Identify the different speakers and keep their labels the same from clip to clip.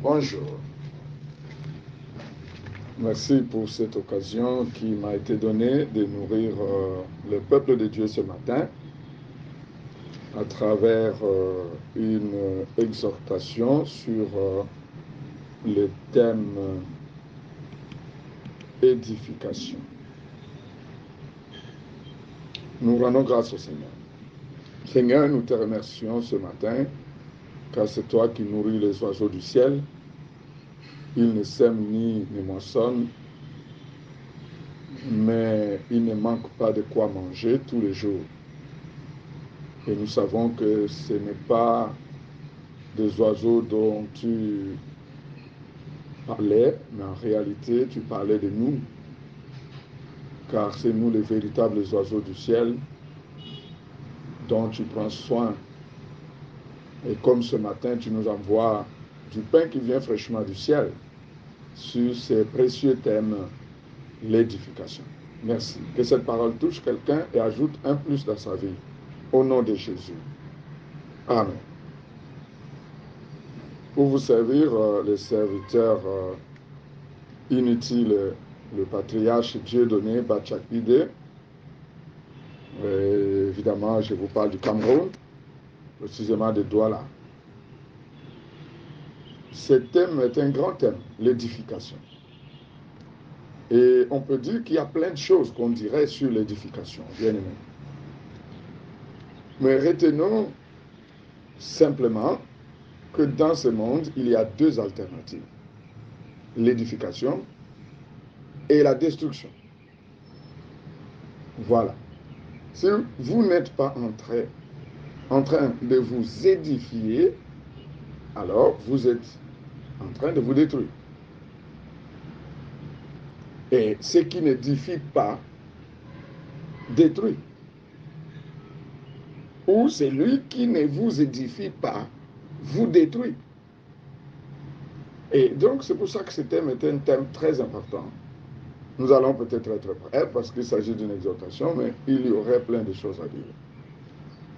Speaker 1: Bonjour. Merci pour cette occasion qui m'a été donnée de nourrir le peuple de Dieu ce matin à travers une exhortation sur le thème édification. Nous rendons grâce au Seigneur. Seigneur, nous te remercions ce matin car c'est toi qui nourris les oiseaux du ciel. Ils ne sèment ni ne moissonnent, mais il ne manque pas de quoi manger tous les jours. Et nous savons que ce n'est pas des oiseaux dont tu parlais, mais en réalité tu parlais de nous, car c'est nous les véritables oiseaux du ciel dont tu prends soin. Et comme ce matin tu nous envoies du pain qui vient fraîchement du ciel sur ces précieux thèmes, l'édification. Merci. Que cette parole touche quelqu'un et ajoute un plus dans sa vie. Au nom de Jésus. Amen. Pour vous servir, les serviteurs inutiles, le patriarche Dieudonné Bachakide, évidemment je vous parle du Cameroun, précisément de Douala. Ce thème est un grand thème, l'édification. Et on peut dire qu'il y a plein de choses qu'on dirait sur l'édification, bien aimé. Mais retenons simplement que dans ce monde, il y a deux alternatives. L'édification et la destruction. Voilà. Si vous n'êtes pas en train de vous édifier, alors vous êtes en train de vous détruire. Et ce qui n'édifie pas, détruit. Ou celui qui ne vous édifie pas, vous détruit. Et donc c'est pour ça que ce thème est un thème très important. Nous allons peut-être être prêts parce qu'il s'agit d'une exhortation, mais il y aurait plein de choses à dire.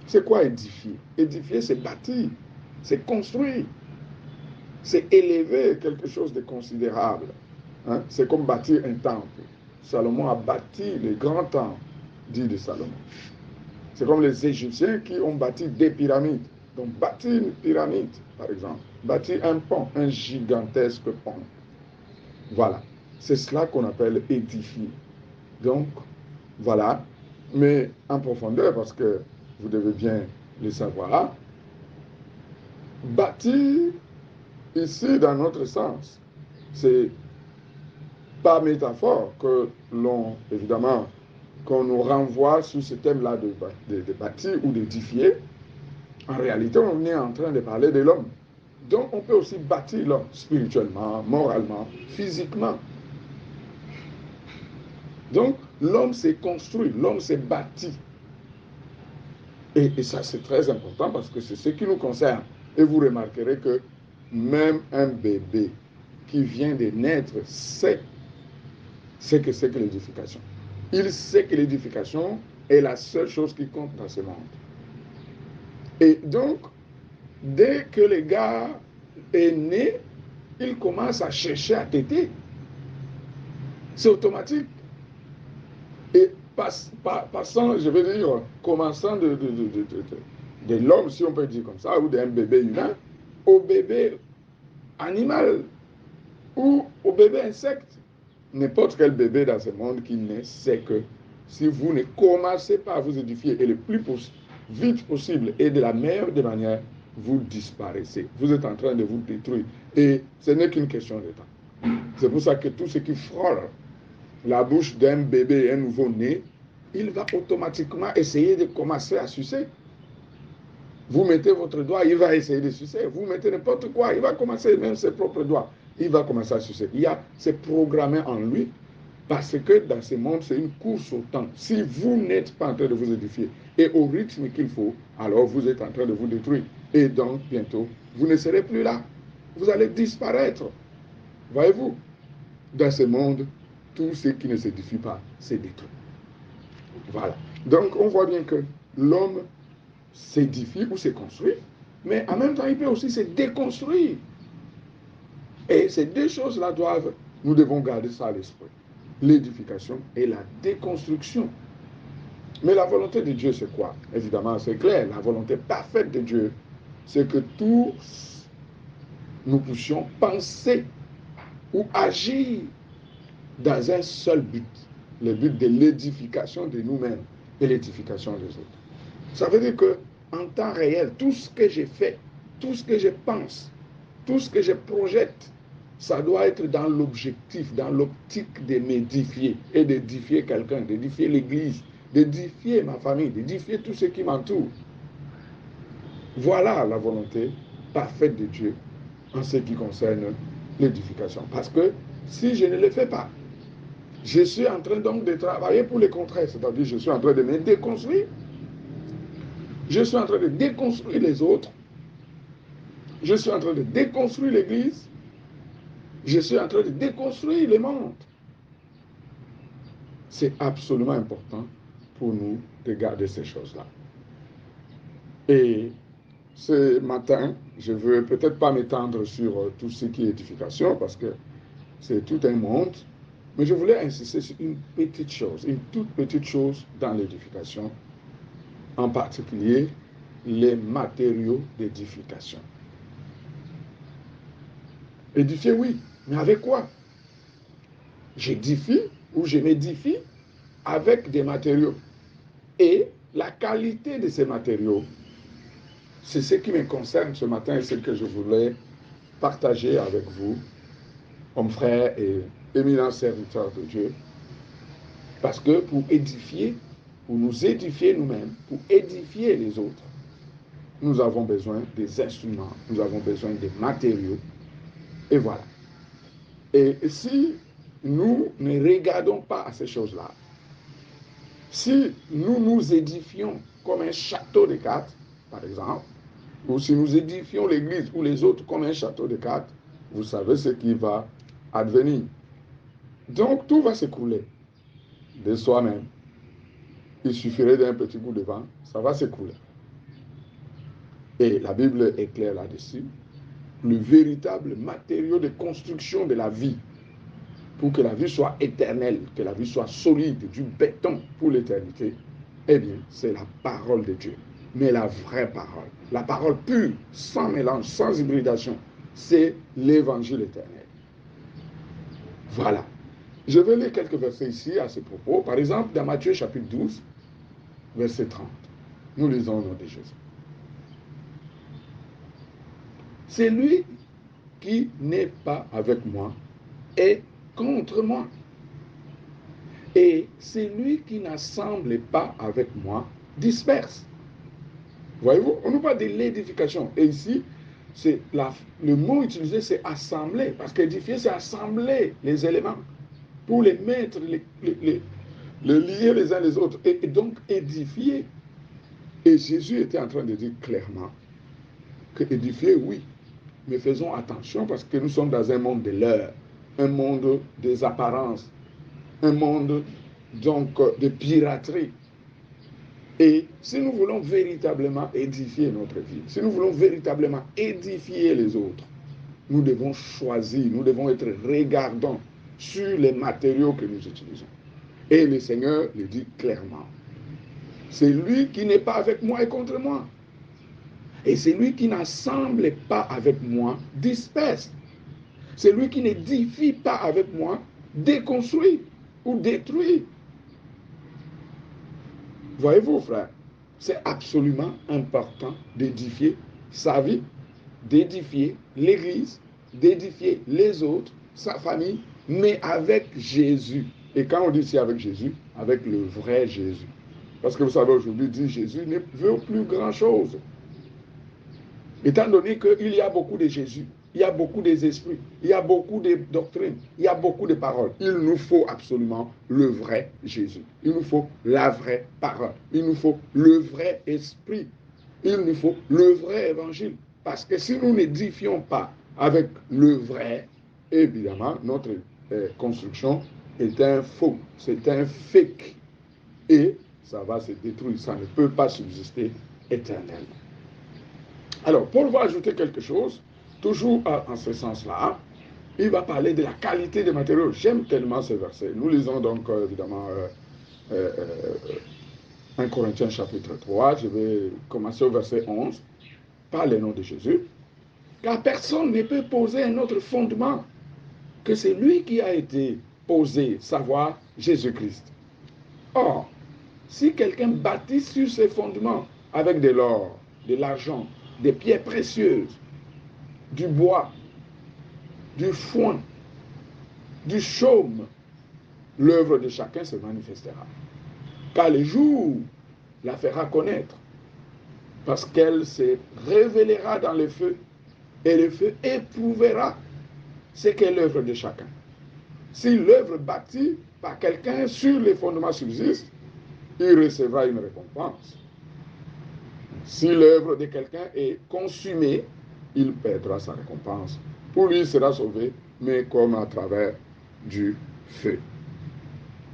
Speaker 1: C'est quoi édifier? Édifier, c'est bâtir, c'est construire, c'est élever quelque chose de considérable. Hein? C'est comme bâtir un temple. Salomon a bâti le grand temple, dit de Salomon. C'est comme les Égyptiens qui ont bâti des pyramides. Donc bâtir une pyramide, par exemple, bâtir un pont, un gigantesque pont. Voilà, c'est cela qu'on appelle édifier. Donc, voilà, mais en profondeur, parce que vous devez bien le savoir, bâtir, ici, dans notre sens, c'est pas métaphore que l'on, évidemment, qu'on nous renvoie sur ce thème-là de bâtir ou d'édifier. En réalité, on est en train de parler de l'homme. Donc, on peut aussi bâtir l'homme spirituellement, moralement, physiquement. Donc, l'homme s'est construit, l'homme s'est bâti. Et ça, c'est très important parce que c'est ce qui nous concerne. Et vous remarquerez que même un bébé qui vient de naître sait ce que c'est que l'édification. Il sait que l'édification est la seule chose qui compte dans ce monde. Et donc, dès que le gars est né, il commence à chercher à téter. C'est automatique. Et passant, je veux dire, commençant de l'homme, si on peut dire comme ça, ou d'un bébé humain, au bébé animal, ou au bébé insecte. N'importe quel bébé dans ce monde qui naît sait que si vous ne commencez pas à vous édifier, et le plus vite possible, et de la meilleure des manières, vous disparaissez. Vous êtes en train de vous détruire. Et ce n'est qu'une question de temps. C'est pour ça que tout ce qui frôle la bouche d'un bébé, un nouveau-né, il va automatiquement essayer de commencer à sucer. Vous mettez votre doigt, il va essayer de sucer. Vous mettez n'importe quoi, il va commencer, même ses propres doigts, il va commencer à sucer. C'est programmé en lui, parce que dans ce monde, c'est une course au temps. Si vous n'êtes pas en train de vous édifier, et au rythme qu'il faut, alors vous êtes en train de vous détruire. Et donc, bientôt, vous ne serez plus là. Vous allez disparaître. Voyez-vous, dans ce monde, tout ce qui ne s'édifie pas, c'est détruit. Voilà. Donc, on voit bien que l'homme s'édifie ou se construit, mais en même temps, il peut aussi se déconstruire. Et ces deux choses-là nous devons garder ça à l'esprit. L'édification et la déconstruction. Mais la volonté de Dieu, c'est quoi? Évidemment, c'est clair. La volonté parfaite de Dieu, c'est que tous nous puissions penser ou agir dans un seul but, le but de l'édification de nous-mêmes et l'édification des autres. Ça veut dire que en temps réel, tout ce que j'ai fait, tout ce que je pense, tout ce que je projette, ça doit être dans l'objectif, dans l'optique de m'édifier et d'édifier quelqu'un, d'édifier l'Église, d'édifier ma famille, d'édifier tout ce qui m'entoure. Voilà la volonté parfaite de Dieu en ce qui concerne l'édification. Parce que si je ne le fais pas, je suis en train donc de travailler pour le contraire, c'est-à-dire je suis en train de me déconstruire, je suis en train de déconstruire les autres, je suis en train de déconstruire l'Église, je suis en train de déconstruire le monde. C'est absolument important pour nous de garder ces choses-là. Et ce matin, je ne veux peut-être pas m'étendre sur tout ce qui est édification, parce que c'est tout un monde, mais je voulais insister sur une petite chose, une toute petite chose dans l'édification, en particulier les matériaux d'édification. Édifier, oui, mais avec quoi? J'édifie ou je m'édifie avec des matériaux. Et la qualité de ces matériaux, c'est ce qui me concerne ce matin et ce que je voulais partager avec vous, comme frères et éminents serviteurs de Dieu. Parce que pour édifier, pour nous édifier nous-mêmes, pour édifier les autres, nous avons besoin des instruments, nous avons besoin des matériaux. Et voilà. Et si nous ne regardons pas à ces choses-là, si nous nous édifions comme un château de cartes, par exemple, ou si nous édifions l'Église ou les autres comme un château de cartes, vous savez ce qui va advenir. Donc tout va s'écrouler de soi-même. Il suffirait d'un petit coup de vent, ça va s'écrouler. Et la Bible est claire là-dessus. Le véritable matériau de construction de la vie, pour que la vie soit éternelle, que la vie soit solide, du béton pour l'éternité, eh bien, c'est la parole de Dieu. Mais la vraie parole, la parole pure, sans mélange, sans hybridation, c'est l'évangile éternel. Voilà. Je vais lire quelques versets ici à ce propos. Par exemple, dans Matthieu chapitre 12, verset 30. Nous lisons au nom de Jésus. C'est lui qui n'est pas avec moi est contre moi. Et c'est lui qui n'assemble pas avec moi disperse. Voyez-vous, on nous parle de l'édification. Et ici, le mot utilisé, c'est assembler. Parce qu'édifier, c'est assembler les éléments pour les mettre, les lier les uns les autres. Et donc édifier. Et Jésus était en train de dire clairement que édifier, oui. Mais faisons attention parce que nous sommes dans un monde de l'heure, un monde des apparences, un monde donc de piraterie. Et si nous voulons véritablement édifier notre vie, si nous voulons véritablement édifier les autres, nous devons choisir, nous devons être regardants sur les matériaux que nous utilisons. Et le Seigneur le dit clairement. C'est lui qui n'est pas avec moi et contre moi. Et c'est lui qui n'assemble pas avec moi disperse. C'est lui qui n'édifie pas avec moi déconstruit ou détruit. Voyez-vous, frère, c'est absolument important d'édifier sa vie, d'édifier l'Église, d'édifier les autres, sa famille, mais avec Jésus. Et quand on dit c'est avec Jésus, avec le vrai Jésus. Parce que vous savez, aujourd'hui, dit Jésus ne veut plus grand-chose. Étant donné qu'il y a beaucoup de Jésus, il y a beaucoup des esprits, il y a beaucoup de doctrines, il y a beaucoup de paroles. Il nous faut absolument le vrai Jésus. Il nous faut la vraie parole. Il nous faut le vrai esprit. Il nous faut le vrai évangile. Parce que si nous n'édifions pas avec le vrai, évidemment, notre construction est un faux, c'est un fake. Et ça va se détruire, ça ne peut pas subsister éternellement. Alors, Paul va ajouter quelque chose, toujours en ce sens-là. Il va parler de la qualité des matériaux. J'aime tellement ce verset. Nous lisons donc évidemment 1 Corinthiens chapitre 3. Je vais commencer au verset 11 par le nom de Jésus. Car personne ne peut poser un autre fondement que c'est lui qui a été posé, savoir Jésus-Christ. Or, si quelqu'un bâtit sur ses fondements avec de l'or, de l'argent, des pierres précieuses, du bois, du foin, du chaume, l'œuvre de chacun se manifestera. Car le jour la fera connaître, parce qu'elle se révélera dans le feu, et le feu éprouvera ce qu'est l'œuvre de chacun. Si l'œuvre bâtie par quelqu'un sur les fondements subsiste, il recevra une récompense. Si l'œuvre de quelqu'un est consumée, il perdra sa récompense. Pour lui, il sera sauvé, mais comme à travers du feu.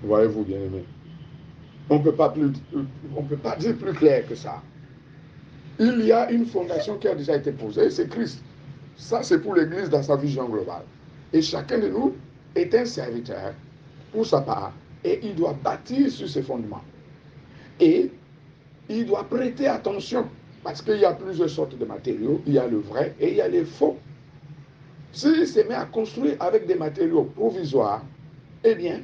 Speaker 1: Voyez-vous, bien-aimés, on ne peut pas dire plus clair que ça. Il y a une fondation qui a déjà été posée, c'est Christ. Ça, c'est pour l'Église dans sa vision globale. Et chacun de nous est un serviteur pour sa part, et il doit bâtir sur ses fondements. Et il doit prêter attention, parce qu'il y a plusieurs sortes de matériaux. Il y a le vrai et il y a les faux. S'il se met à construire avec des matériaux provisoires, eh bien,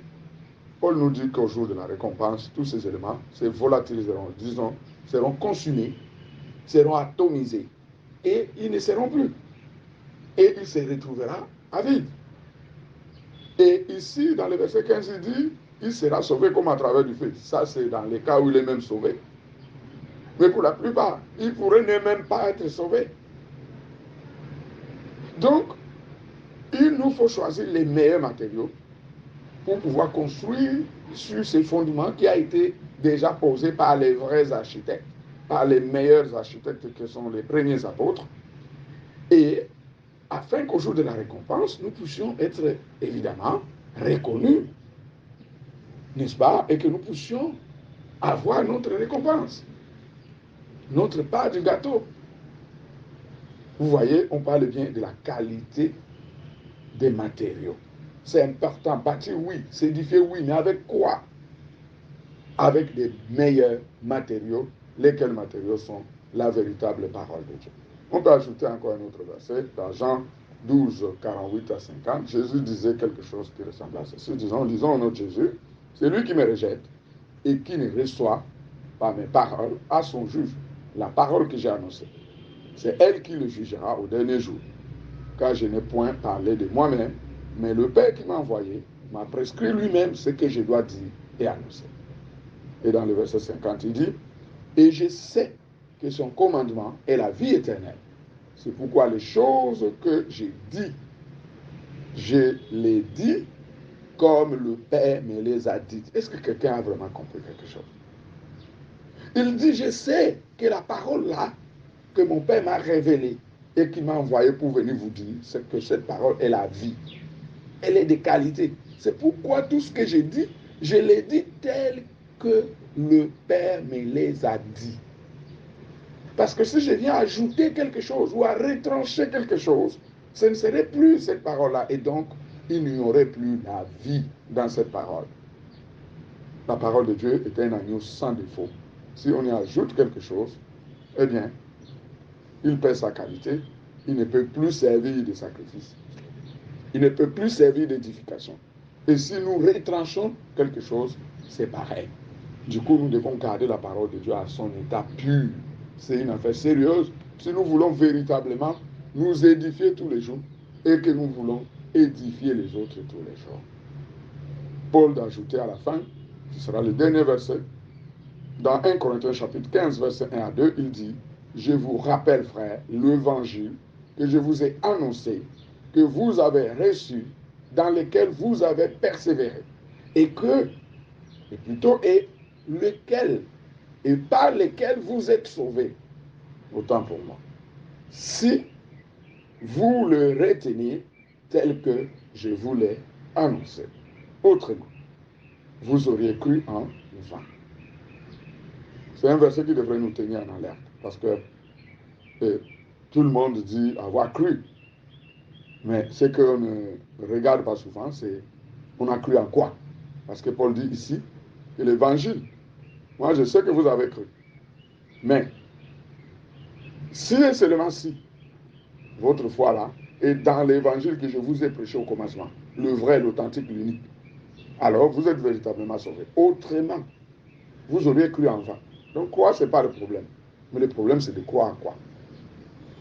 Speaker 1: Paul nous dit qu'au jour de la récompense, tous ces éléments se volatiliseront, disons, seront consumés, seront atomisés, et ils ne seront plus. Et il se retrouvera à vide. Et ici, dans le verset 15, il dit, il sera sauvé comme à travers du feu. Ça, c'est dans les cas où il est même sauvé. Mais pour la plupart, il pourrait ne même pas être sauvé. Donc, il nous faut choisir les meilleurs matériaux pour pouvoir construire sur ces fondements qui a été déjà posé par les vrais architectes, par les meilleurs architectes qui sont les premiers apôtres, et afin qu'au jour de la récompense, nous puissions être évidemment reconnus, n'est-ce pas, et que nous puissions avoir notre récompense, notre part du gâteau. Vous voyez, on parle bien de la qualité des matériaux. C'est important, bâtir oui, s'édifier oui, mais avec quoi? Avec des meilleurs matériaux, lesquels matériaux sont la véritable parole de Dieu. On peut ajouter encore un autre verset, dans Jean 12, 48 à 50, Jésus disait quelque chose qui ressemble à ceci, disons au nom de Jésus, c'est lui qui me rejette et qui ne reçoit pas mes paroles à son juge, la parole que j'ai annoncée. C'est elle qui le jugera au dernier jour, car je n'ai point parlé de moi-même, mais le Père qui m'a envoyé m'a prescrit lui-même ce que je dois dire et annoncer. Et dans le verset 50, il dit, et je sais que son commandement est la vie éternelle. C'est pourquoi les choses que j'ai dites, je les dis comme le Père me les a dites. Est-ce que quelqu'un a vraiment compris quelque chose? Il dit, je sais que la parole là, que mon Père m'a révélée et qu'il m'a envoyé pour venir vous dire, c'est que cette parole est la vie. Elle est de qualité. C'est pourquoi tout ce que j'ai dit, je l'ai dit tel que le Père me les a dit. Parce que si je viens ajouter quelque chose ou à retrancher quelque chose, ce ne serait plus cette parole-là. Et donc, il n'y aurait plus la vie dans cette parole. La parole de Dieu est un agneau sans défaut. Si on y ajoute quelque chose, eh bien, il perd sa qualité. Il ne peut plus servir de sacrifice. Il ne peut plus servir d'édification. Et si nous retranchons quelque chose, c'est pareil. Du coup, nous devons garder la parole de Dieu à son état pur. C'est une affaire sérieuse. Si nous voulons véritablement nous édifier tous les jours et que nous voulons édifier les autres tous les jours. Paul d'ajouter à la fin, ce sera le dernier verset, dans 1 Corinthiens chapitre 15, verset 1 à 2, il dit, je vous rappelle, frères, l'évangile que je vous ai annoncé, que vous avez reçu, dans lequel vous avez persévéré, et lequel, et par lesquels vous êtes sauvés, autant pour moi. Si vous le retenez tel que je vous l'ai annoncé. Autrement, vous auriez cru en vain. C'est un verset qui devrait nous tenir en alerte, parce que tout le monde dit avoir cru. Mais ce qu'on ne regarde pas souvent, c'est on a cru en quoi. Parce que Paul dit ici que l'évangile, moi je sais que vous avez cru. Mais si et seulement si votre foi là est dans l'évangile que je vous ai prêché au commencement, le vrai, l'authentique, l'unique, alors vous êtes véritablement sauvés. Autrement, vous auriez cru en vain. Donc croire, ce n'est pas le problème. Mais le problème, c'est de croire en quoi.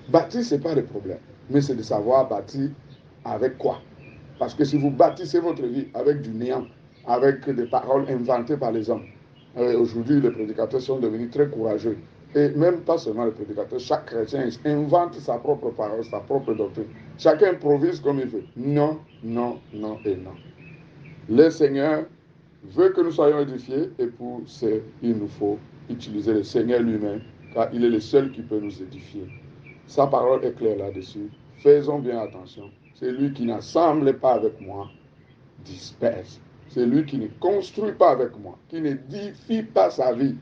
Speaker 1: Bâtir, ce n'est pas le problème. Mais c'est de savoir bâtir avec quoi. Parce que si vous bâtissez votre vie avec du néant, avec des paroles inventées par les hommes, aujourd'hui, les prédicateurs sont devenus très courageux. Et même pas seulement les prédicateurs, chaque chrétien invente sa propre parole, sa propre doctrine. Chacun improvise comme il veut. Non, non, non et non. Le Seigneur veut que nous soyons édifiés et pour ça, il nous faut utiliser le Seigneur lui-même, car il est le seul qui peut nous édifier. Sa parole est claire là-dessus. Faisons bien attention. C'est lui qui n'assemble pas avec moi, disperse. C'est lui qui ne construit pas avec moi, qui n'édifie pas sa vie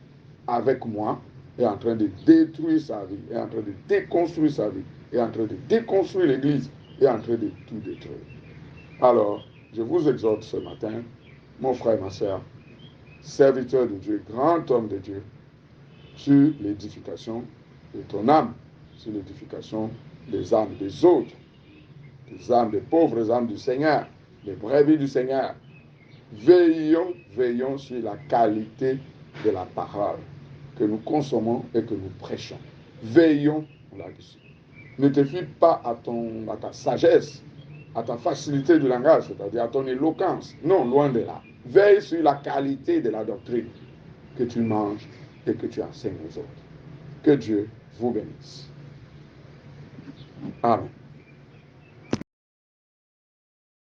Speaker 1: avec moi, est en train de détruire sa vie, est en train de déconstruire sa vie, est en train de déconstruire l'Église, est en train de tout détruire. Alors, je vous exhorte ce matin, mon frère et ma soeur, serviteur de Dieu, grand homme de Dieu, sur l'édification de ton âme, sur l'édification des âmes des autres, des âmes des pauvres âmes du Seigneur, les brebis du Seigneur. Veillons sur la qualité de la parole que nous consommons et que nous prêchons. Veillons là-dessus. Ne te fie pas à ta sagesse, à ta facilité du langage, c'est-à-dire à ton éloquence. Non, loin de là. Veille sur la qualité de la doctrine que tu manges et que tu enseignes aux autres. Que Dieu vous bénisse. Amen.